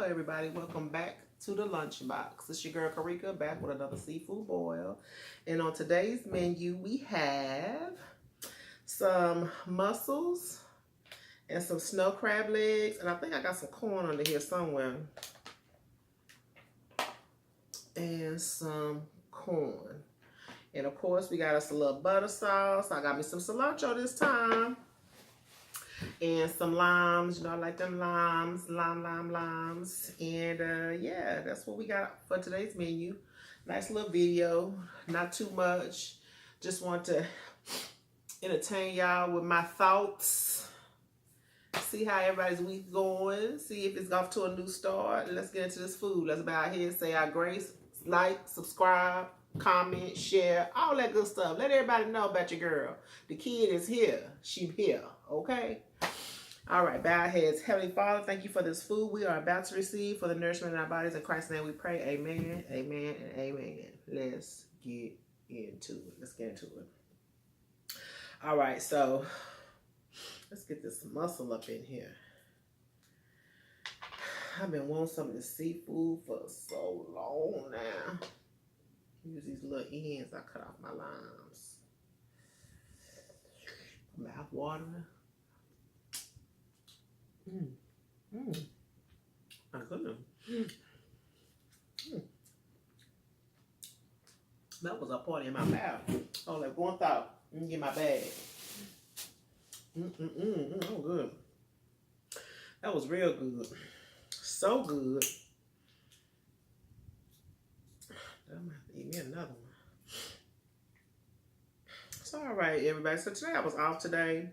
Hello everybody, welcome back to the Lunchbox. It's your girl Karika back with another seafood boil. And on today's menu we have some mussels and some snow crab legs. And I think I got some corn under here somewhere. And some corn. And of course we got us a little butter sauce. I got me some cilantro this time. And some limes, you know, I like them limes. And yeah, that's what we got for today's menu. Nice little video, not too much. Just want to entertain y'all with my thoughts. See how everybody's week going. See if it's off to a new start. Let's get into this food. Let's bow our heads, say our grace, like, subscribe, comment, share, all that good stuff. Let everybody know about your girl. The kid is here. She here, okay? All right, bow our heads. Heavenly Father, thank you for this food we are about to receive for the nourishment in our bodies. In Christ's name we pray. Amen, amen, and amen. Let's get into it. Let's get into it. All right, so let's get this mussel up in here. I've been wanting some of this seafood for so long now. Use these little ends. I cut off my limes. Mouth watering. My goodness. That was a party in my mouth. I was like, one thought. Let me get my bag. Oh, good. That was real good. So good. I'm gonna have to eat me another one. It's all right, everybody. So today I was off today.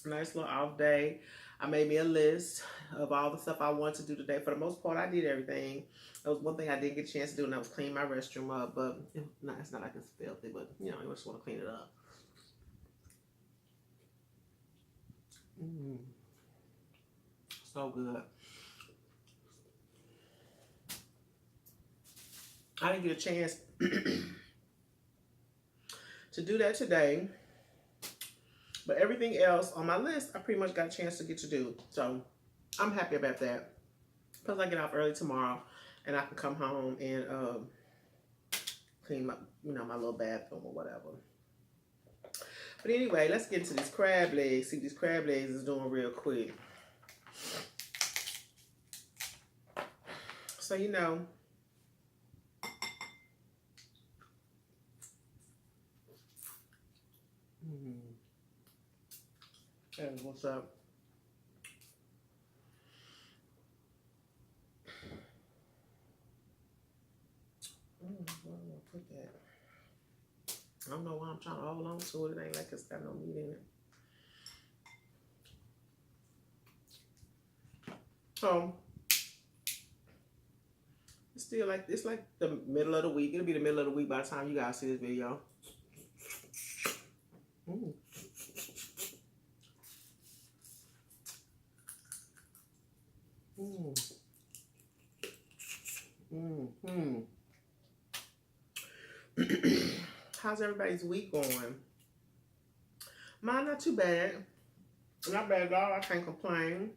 Nice little off day. I made me a list of all the stuff I wanted to do today. For the most part, I did everything. There was one thing I didn't get a chance to do, and I was cleaning my restroom up. But it's not like it's filthy, but you know, I just want to clean it up. So good. I didn't get a chance to do that today. But everything else on my list, I pretty much got a chance to get to do. So I'm happy about that. Plus I get off early tomorrow and I can come home and clean my, you know, my little bathroom or whatever. But anyway, let's get into these crab legs. See what these crab legs is doing real quick. So, you know, hey, what's up? Where am I put that? I don't know why I'm trying to hold on to it. It ain't like it's got no meat in it. So it's still like, it's like the middle of the week. It'll be the middle of the week by the time you guys see this video. How's everybody's week going? Mine not too bad. Not bad at all. I can't complain.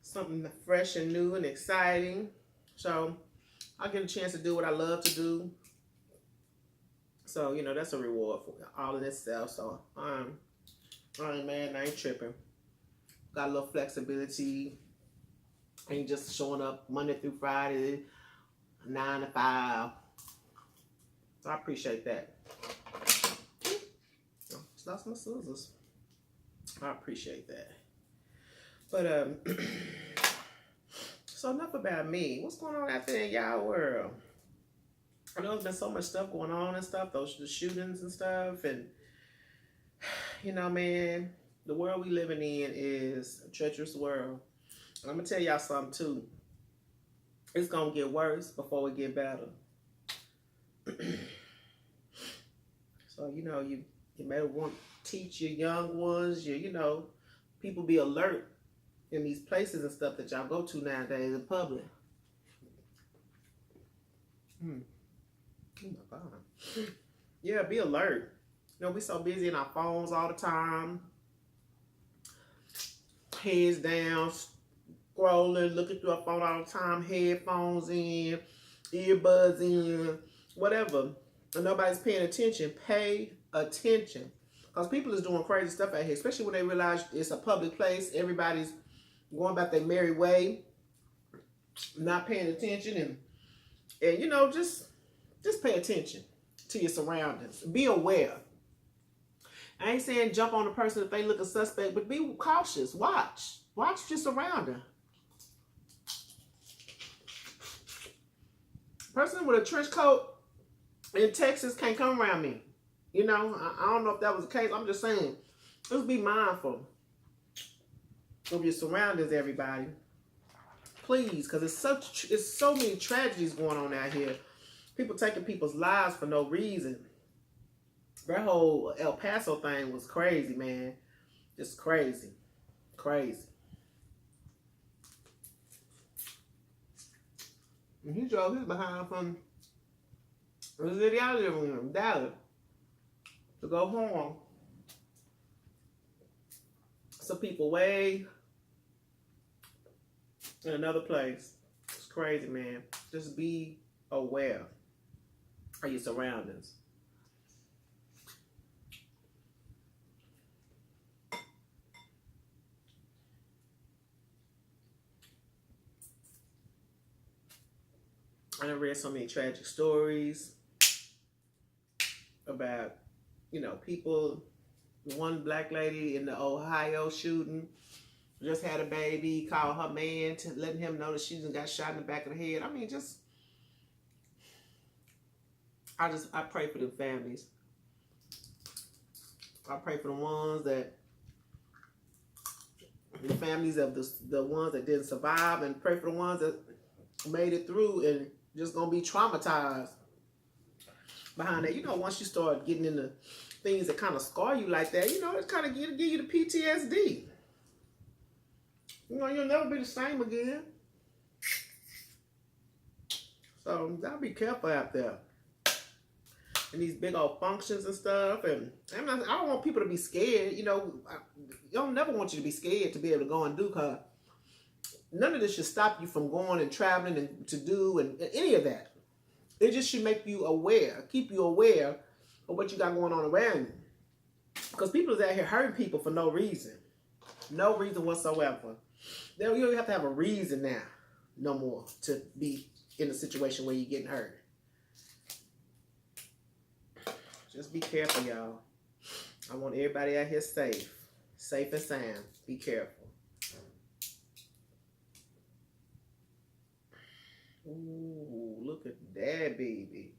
Something fresh and new and exciting. So I get a chance to do what I love to do. So, you know, that's a reward for all in itself. So I ain't mad, I ain't tripping. Got a little flexibility. Ain't just showing up Monday through Friday, 9 to 5. So I appreciate that. Just lost my scissors. I appreciate that. But so enough about me. What's going on out there in y'all world? I know there's been so much stuff going on and stuff, the shootings and stuff, and you know, man, the world we living in is a treacherous world. And I'm gonna tell y'all something too. It's gonna get worse before it get better. So, you know, you may want to teach your young ones, you know, people be alert in these places and stuff that y'all go to nowadays in public. Oh my God. Yeah, be alert. You know, we so busy in our phones all the time. heads down, scrolling, looking through a phone all the time, headphones in, earbuds in, whatever. And nobody's paying attention. Pay attention. Because people is doing crazy stuff out here, especially when they realize it's a public place. Everybody's going about their merry way, not paying attention, and you know, just pay attention to your surroundings. Be aware. I ain't saying jump on the person if they look a suspect, but be cautious. Watch your surroundings. Person with a trench coat in Texas can't come around me. You know, I don't know if that was the case. I'm just saying, just be mindful of your surroundings, everybody. Please, because it's so many tragedies going on out here. People taking people's lives for no reason. That whole El Paso thing was crazy, man. Just crazy. Crazy. And he drove his behind from the city I live in, Dallas, to go home. Some people way in another place. It's crazy, man. Just be aware of your surroundings. I read so many tragic stories about, you know, people. One black lady in the Ohio shooting just had a baby, called her man to letting him know that she just got shot in the back of the head. I mean, I pray for the families. I pray for the ones that, the families of the ones that didn't survive, and pray for the ones that made it through and just gonna be traumatized behind that. You know, once you start getting into things that kind of scar you like that, you know, it's kind of give you the PTSD. You know, you'll never be the same again. So gotta be careful out there. And these big old functions and stuff. And I don't want people to be scared. You know, I don't never want you to be scared to be able to go and do, because none of this should stop you from going and traveling and to do and any of that. It just should make you aware, keep you aware of what you got going on around you. Because people is out here hurting people for no reason. No reason whatsoever. You don't have to have a reason now, no more, to be in a situation where you're getting hurt. Just be careful, y'all. I want everybody out here safe and sound. Be careful. Ooh, look at that baby.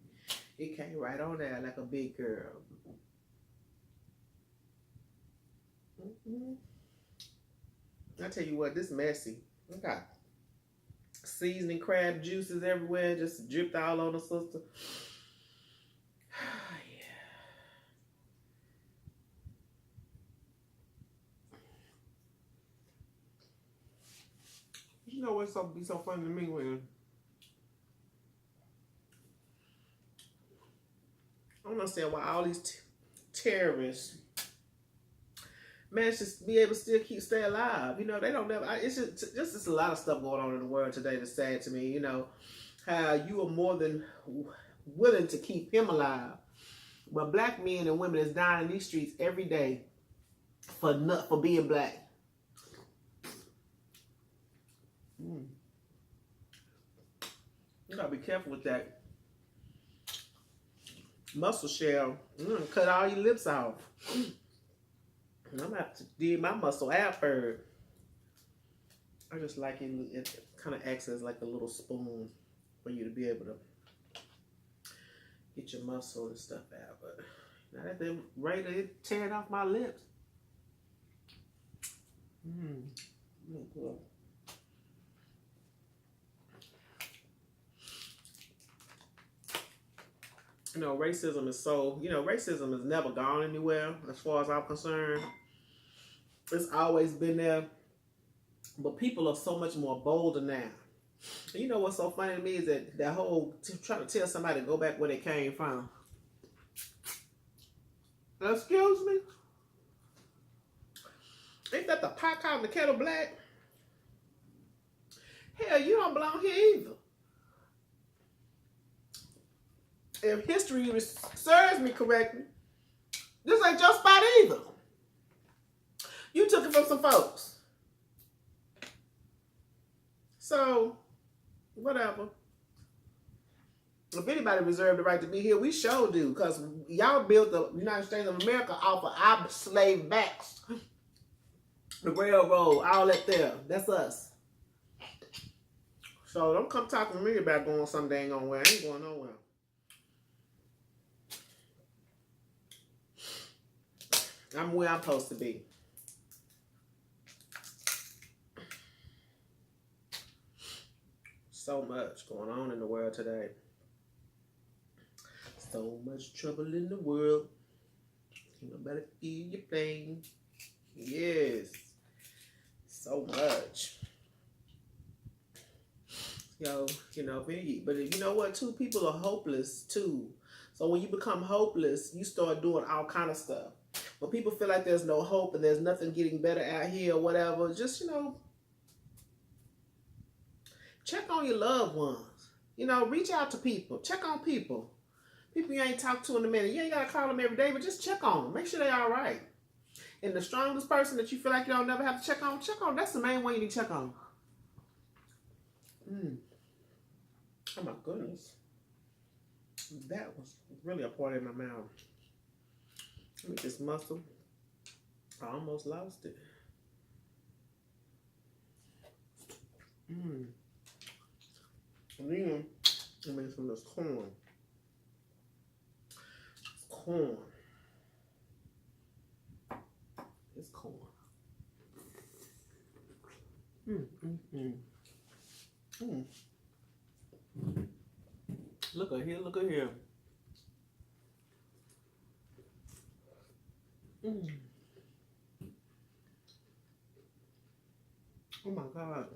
It came right on there like a big girl. I tell you what, this messy. I got seasoning crab juices everywhere, just dripped all on the sister. You know what's be so funny to me when I don't understand why all these terrorists manage to be able to still stay alive. You know, they don't never. It's just a lot of stuff going on in the world today that's sad to me. You know, how you are more than willing to keep him alive, but black men and women is dying in these streets every day for being black. You gotta be careful with that muscle shell. Cut all your lips off. And I'm gonna have to dig my muscle out first. I just like it kind of acts as like a little spoon for you to be able to get your muscle and stuff out. But now that they're ready to tear it off my lips. Cool. You know, racism is never gone anywhere as far as I'm concerned. It's always been there. But people are so much more bolder now. And you know what's so funny to me is that whole trying to tell somebody to go back where they came from. Excuse me? Ain't that the pot calling the kettle black? Hell, you don't belong here either. If history serves me correctly, this ain't your spot either. You took it from some folks. So, whatever. If anybody reserved the right to be here, we sure do. Because y'all built the United States of America off of our slave backs. The railroad, all that there. That's us. So don't come talking to me about going some dang on where. I ain't going nowhere. I'm where I'm supposed to be. So much going on in the world today. So much trouble in the world. Nobody feel your pain. Yes. So much. Yo, you know, but you know what, too? People are hopeless, too. So when you become hopeless, you start doing all kind of stuff. When people feel like there's no hope and there's nothing getting better out here or whatever, just, you know, check on your loved ones. You know, reach out to people. Check on people. People you ain't talked to in a minute. You ain't got to call them every day, but just check on them. Make sure they're all right. And the strongest person that you feel like you don't never have to check on. That's the main one you need to check on. Oh my goodness. That was really a part in my mouth. Let me just muscle. I almost lost it. And then I made some of this corn. It's corn. It's corn. Look at here, look at here. Oh my God.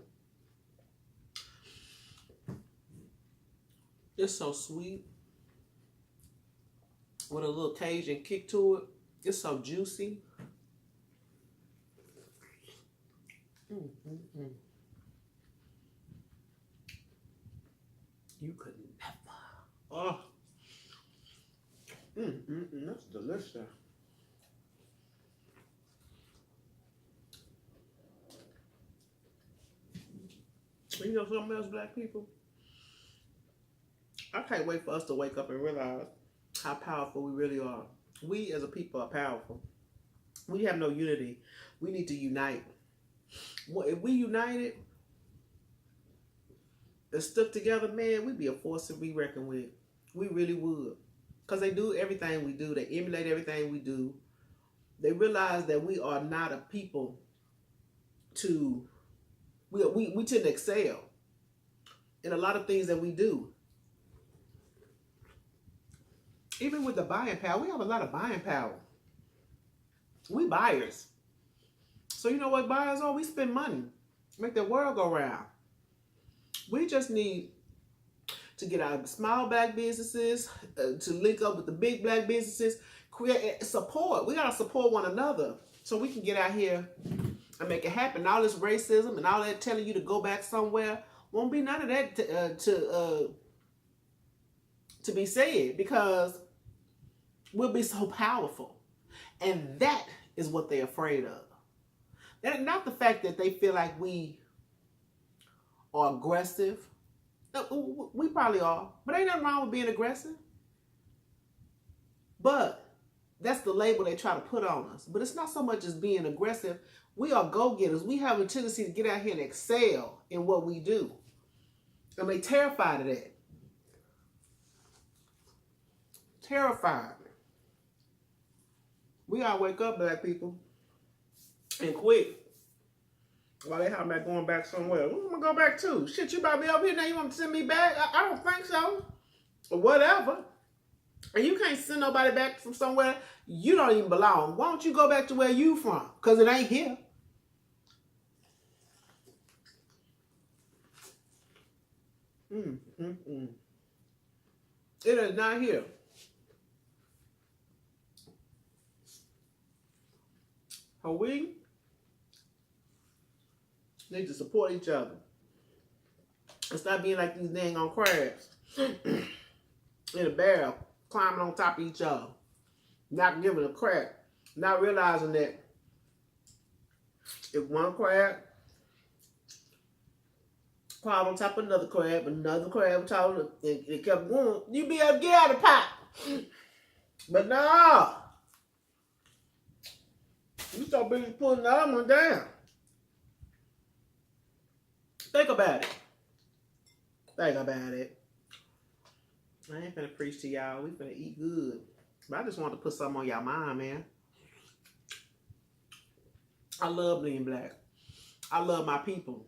It's so sweet. With a little Cajun kick to it. It's so juicy. You could never. Oh. That's delicious. You know something else, black people? I can't wait for us to wake up and realize how powerful we really are. We as a people are powerful. We have no unity. We need to unite. If we united and stuck together, man, we'd be a force to be reckoned with. We really would. Because they do everything we do. They emulate everything we do. They realize that we are not a people to... We tend to excel in a lot of things that we do. Even with the buying power, we have a lot of buying power. We buyers. So you know what buyers are? We spend money. Make the world go round. We just need to get our small black businesses, to link up with the big black businesses, create support. We got to support one another so we can get out here and make it happen. All this racism and all that telling you to go back somewhere, won't be none of that to be said, because we'll be so powerful. And that is what they're afraid of. That, not the fact that they feel like we are aggressive. We probably are, but ain't nothing wrong with being aggressive. But that's the label they try to put on us. But it's not so much as being aggressive. We are go-getters. We have a tendency to get out here and excel in what we do. And they terrified of that. Terrified. We gotta wake up, black people. And quit. While they talking about going back somewhere. Where am I gonna go back to? Shit, you about to be over here now, you want to send me back? I don't think so. Or whatever. And you can't send nobody back from somewhere you don't even belong. Why don't you go back to where you from? Because it ain't here. It is not here. So we Need to support each other. And stop being like these dang on crabs in a barrel, climbing on top of each other, not giving a crap, not realizing that if one crab climbed on top of another crab on top of it kept going, you be able to get out of the pot. But no, you so busy pulling the other one down. Think about it. Think about it. I ain't finna preach to y'all. We finna eat good. But I just want to put something on y'all mind, man. I love being black. I love my people.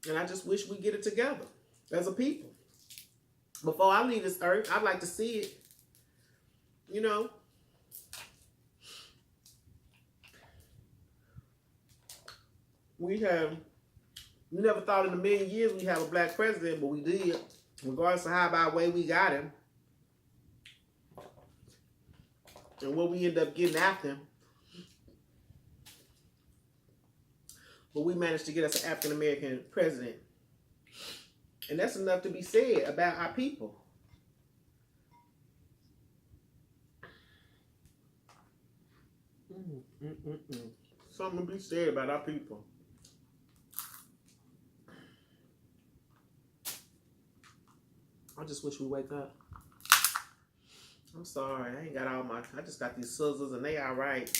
And I just wish we get it together as a people. Before I leave this earth, I'd like to see it. You know. We never thought in a million years we'd have a black president, but we did. Regardless of how by way we got him. And what we end up getting after him. But we managed to get us an African American president. And that's enough to be said about our people. Something to be said about our people. I just wish we wake up. I'm sorry, I ain't got all my, I just got these scissors and they all right.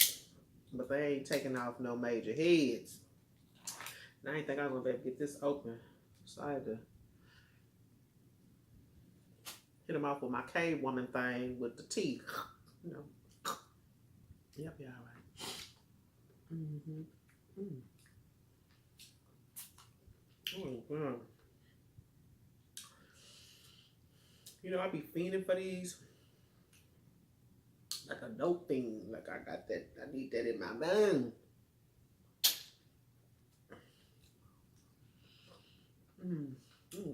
But they ain't taking off no major heads. And I didn't think I was gonna be able to get this open. So I had to hit them off with my cave woman thing with the teeth. You know. Yep, yeah, all right. Oh, God. You know, I be fiending for these. Like a dope thing. Like I got that, I need that in my mind.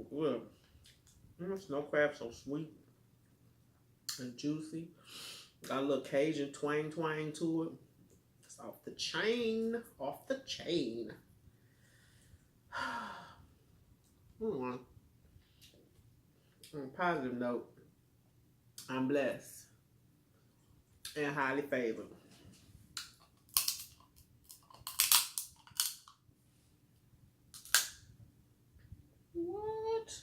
Good. Snow crab so sweet and juicy. Got a little Cajun twang to it. It's off the chain. Off the chain. On a positive note, I'm blessed and highly favored. What?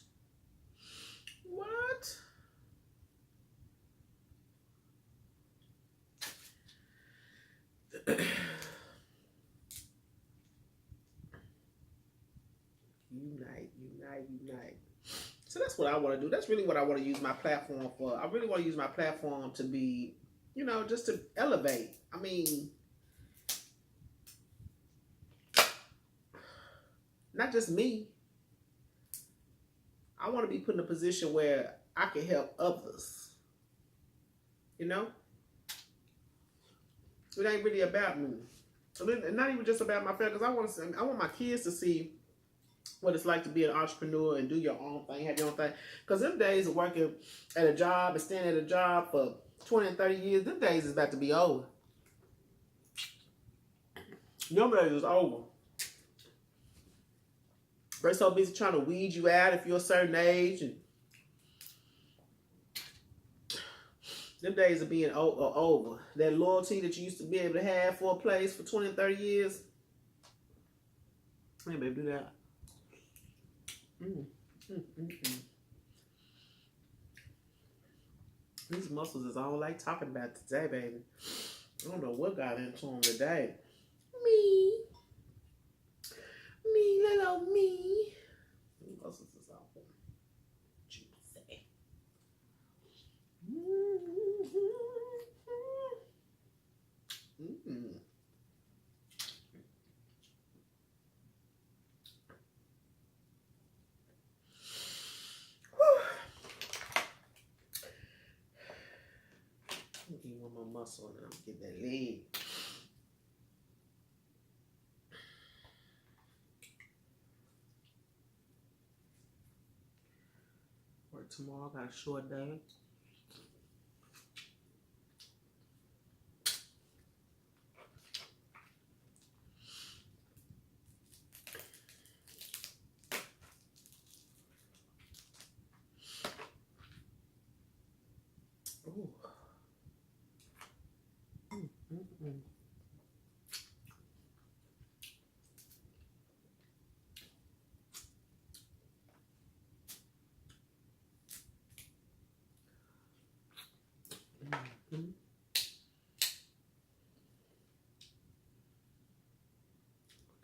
What? Unite. So that's what I want to do. That's really what I want to use my platform for. I really want to use my platform to be, you know, just to elevate. I mean, not just me. I want to be put in a position where I can help others. You know? It ain't really about me. It's not even just about my family, because I want my kids to see what it's like to be an entrepreneur and do your own thing, have your own thing. Because them days of working at a job and staying at a job for 20 and 30 years, them days is about to be over. Them days is over. They're so busy trying to weed you out if you're a certain age. And them days are being over. That loyalty that you used to be able to have for a place for 20 and 30 years. I ain't able to do that. These mussels is all like talking about today, baby. I don't know what got into them today. Me, little me. These mussels is all juicy. Give one more muscle and I'll get that leg. Work tomorrow, got a short day.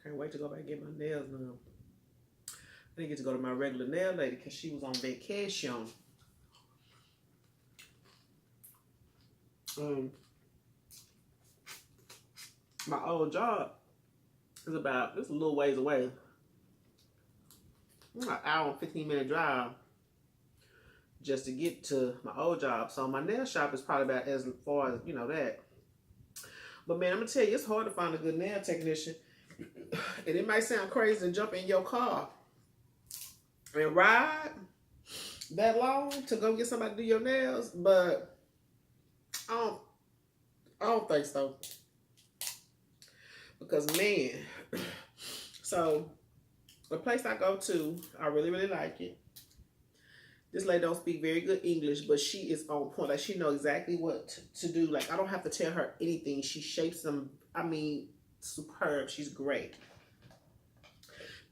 Can't wait to go back and get my nails done. I didn't get to go to my regular nail lady because she was on vacation. My old job is it's a little ways away. An hour and 15-minute drive just to get to my old job. So my nail shop is probably about as far as, that. But man, I'm going to tell you, it's hard to find a good nail technician. And it might sound crazy to jump in your car and ride that long to go get somebody to do your nails, but I don't think so. Because man, so the place I go to, I really, really like it. This lady don't speak very good English, but she is on point. Like, she knows exactly what to do. Like, I don't have to tell her anything. She shapes them, superb. She's great.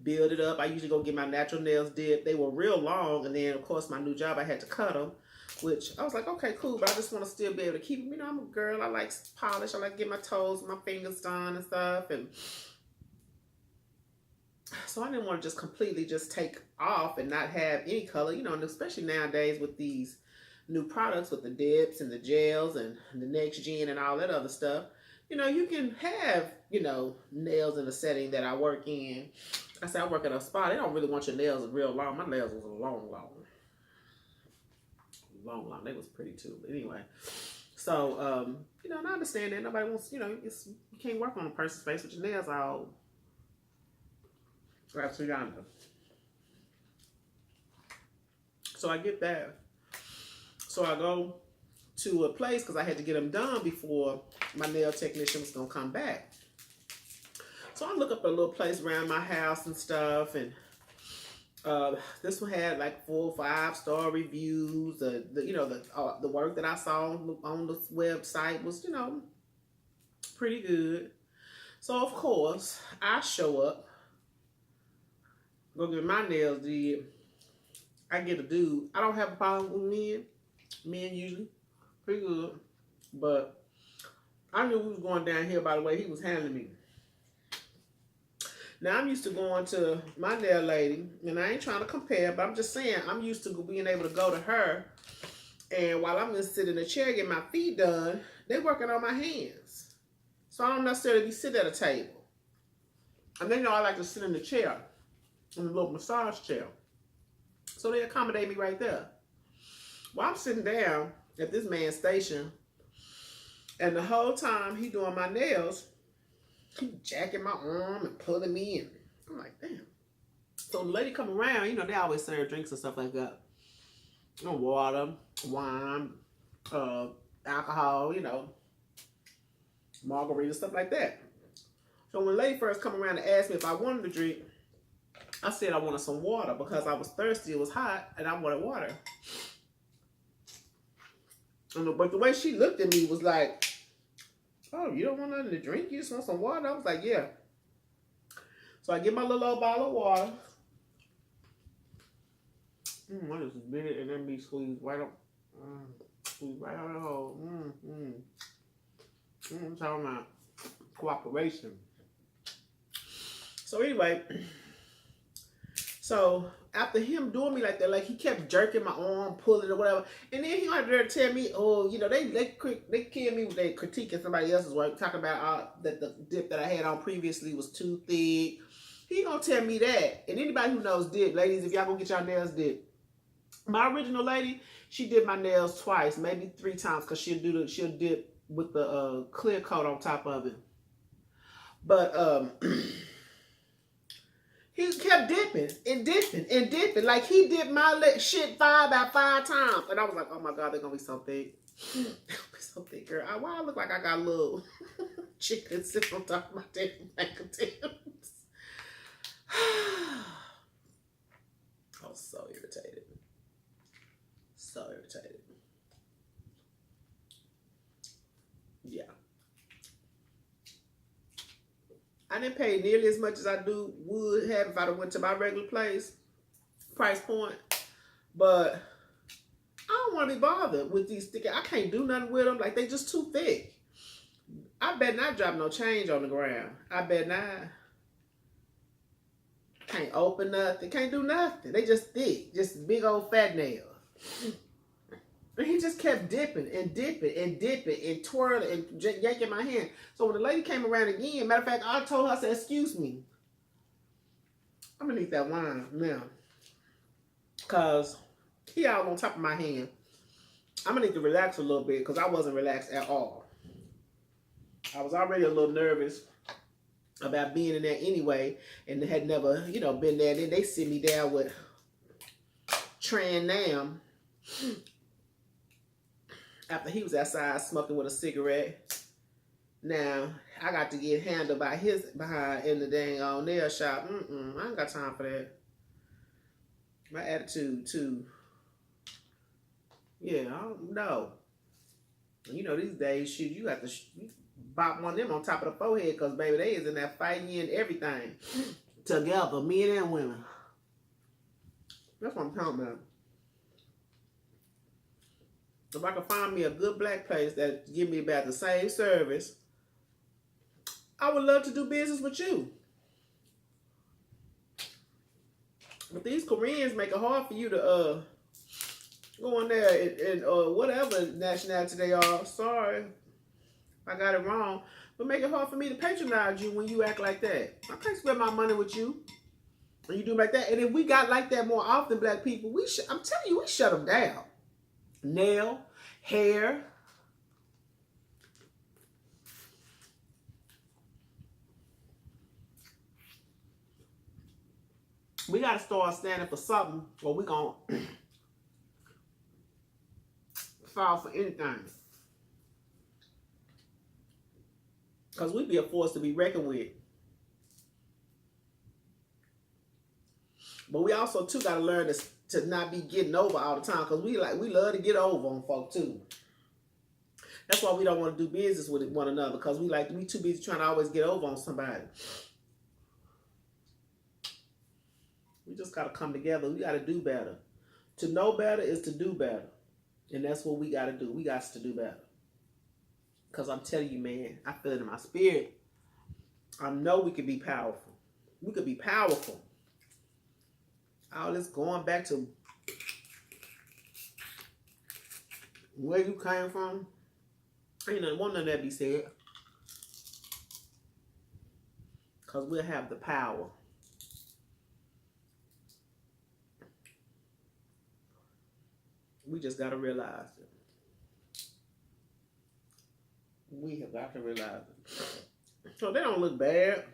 Build it up. I usually go get my natural nails did. They were real long, and then, of course, my new job, I had to cut them, which I was like, okay, cool, but I just want to still be able to keep them. I'm a girl. I like polish. I like to get my toes, my fingers done and stuff, and so I didn't want to just completely just take off and not have any color, and especially nowadays with these new products with the dips and the gels and the next gen and all that other stuff. You can have, nails in the setting that I work in. I say I work at a spa. They don't really want your nails real long. My nails was long. They was pretty too. But anyway, so, and I understand that. Nobody wants, you can't work on a person's face with your nails all wrapped around them. So I get that. So I go to a place because I had to get them done before my nail technician was going to come back. So I look up a little place around my house and stuff, and this one had like 4 or 5-star reviews. The work that I saw on the website was, pretty good. So of course I show up, go get my nails did. I get a dude. I don't have a problem with men usually pretty good, but I knew we was going down here by the way he was handling me. Now, I'm used to going to my nail lady, and I ain't trying to compare, but I'm just saying I'm used to being able to go to her, and while I'm going to sit in a chair getting my feet done, they're working on my hands. So I don't necessarily be sitting at a table. And then, I like to sit in the chair, in a little massage chair. So they accommodate me right there. Well, I'm sitting down at this man's station, and the whole time he doing my nails, he jacking my arm and pulling me in. I'm like, damn. So the lady come around, they always serve drinks and stuff like that. Water, wine, alcohol, margarita, stuff like that. So when the lady first come around and asked me if I wanted to drink, I said I wanted some water because I was thirsty, it was hot, and I wanted water. But the way she looked at me was like, oh, you don't want nothing to drink? You just want some water? I was like, yeah. So I get my little old bottle of water. What is this big? And then be squeezed right up. Squeezed right out of the hole. I'm talking about cooperation. So anyway, so after him doing me like that, like he kept jerking my arm, pulling or whatever, and then he wanted to tell me, oh, they killed me with their critiquing somebody else's work, talking about that the dip that I had on previously was too thick. He gonna tell me that. And anybody who knows dip, ladies, if y'all gonna get your nails dip, my original lady, she did my nails twice, maybe 3 times, because she'll dip with the clear coat on top of it. But he kept dipping and dipping and dipping. Like, he dipped my shit about 5 times. And I was like, oh my God, they're going to be so thick. They're going to be so thick, girl. Why I look like I got a little chicken sitting on top of my damn fingertips? I was so irritated. So irritated. Yeah. I didn't pay nearly as much as I would have if I went to my regular price point. But I don't want to be bothered with these thick. I can't do nothing with them. Like, they just too thick. I bet not drop no change on the ground. I bet not. Can't open nothing. Can't do nothing. They just thick. Just big old fat nails. And he just kept dipping and dipping and dipping and twirling and yanking my hand. So when the lady came around again, matter of fact, I told her, I said, excuse me. I'm going to need that wine now. Because he all on top of my hand. I'm going to need to relax a little bit because I wasn't relaxed at all. I was already a little nervous about being in there anyway and had never, you know, been there. Then they sit me down with Tran Nam after he was outside smoking with a cigarette. Now, I got to get handled by his behind in the dang on nail shop. I ain't got time for that. My attitude, too. Yeah, I don't know. You know, these days, shoot, you got to bop one of them on top of the forehead because, baby, they is in there fighting you and everything. Together, men and women. That's what I'm talking about. If I can find me a good black place that give me about the same service, I would love to do business with you. But these Koreans make it hard for you to go in there and whatever nationality they are. Sorry, I got it wrong. But make it hard for me to patronize you when you act like that. I can't spend my money with you. And you do like that. And if we got like that more often, black people, I'm telling you, we shut them down. Nail, hair. We got to start standing for something or we going to fall for anything. Because we be a force to be reckoned with. But we also, too, got to learn to not be getting over all the time. Because we love to get over on folk, too. That's why we don't want to do business with one another. Because we too busy trying to always get over on somebody. We just got to come together. We got to do better. To know better is to do better. And that's what we got to do. We got to do better. Because I'm telling you, man, I feel it in my spirit. I know we can be powerful. We could be powerful. All this going back to where you came from. Ain't nothing, won't none of that be said. Because we'll have the power. We just got to realize it. We have got to realize it. So they don't look bad.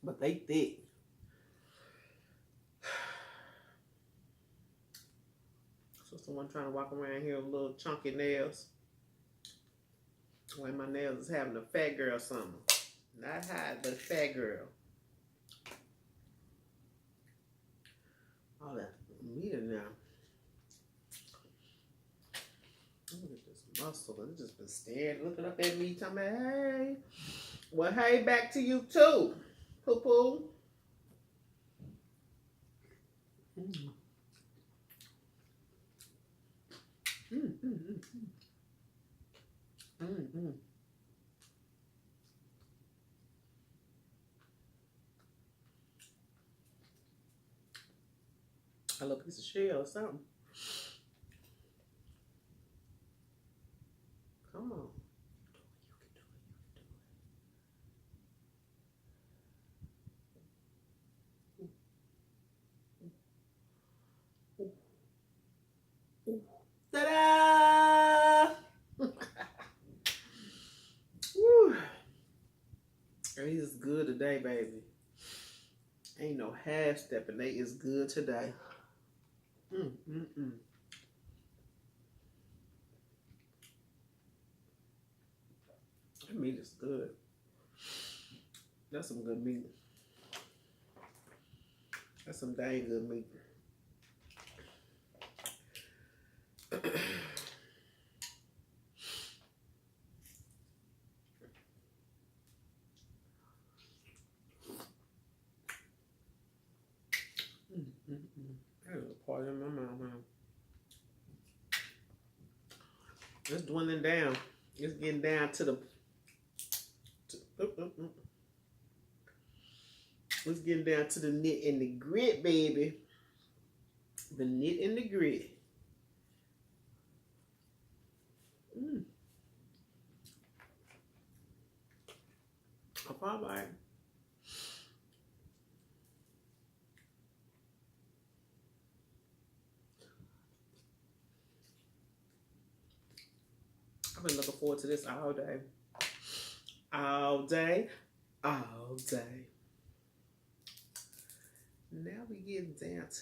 But they thick. So someone trying to walk around here with little chunky nails. Like my nails is having a fat girl summer. Not hot, but fat girl. All that meat in there. Look at this muscle. It's just been staring, looking up at me, talking about, hey. Well, hey, back to you too, poo-poo. A little piece of shell or something. Come on. Ta-da! Woo. It is good today, baby. Ain't no half stepping. They is good today. That meat is good. That's some good meat. That's some dang good meat. That is a part in my mouth, man. It's dwindling down. It's getting down to the... Let's get down to the knit and the grit, baby. The knit and the grit. All right. I've been looking forward to this all day. All day. All day. Now we get down to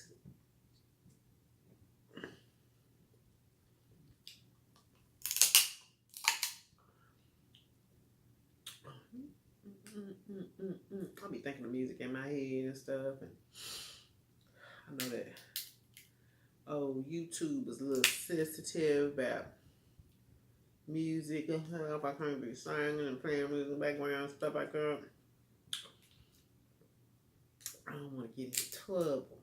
I'll be thinking of music in my head and stuff, and I know that YouTube is a little sensitive about music and stuff. I can't be singing and playing music in the background and stuff like that. I don't want to get in trouble.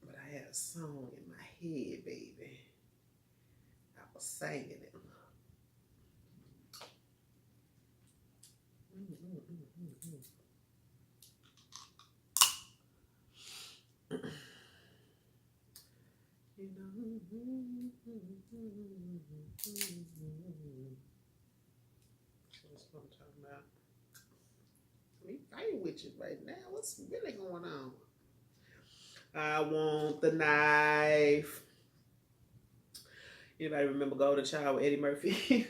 But I had a song in my head, baby. I was singing it. You know, that's what I'm talking about. We fighting with you right now. What's really going on? I want the knife. Anybody remember Golden Child with Eddie Murphy?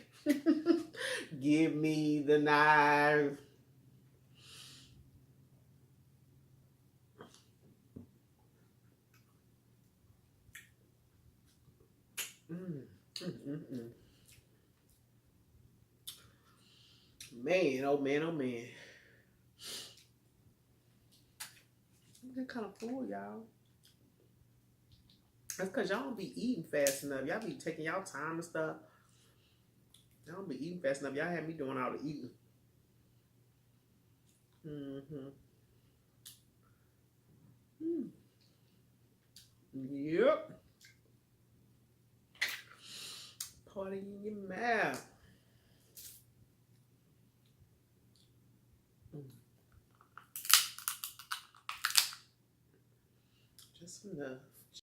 Give me the knife. Man, oh man, oh man. I'm getting kind of full, y'all. That's because y'all don't be eating fast enough. Y'all be taking y'all time and stuff. Y'all don't be eating fast enough. Y'all have me doing all the eating. Yep. Party in your mouth. Just enough.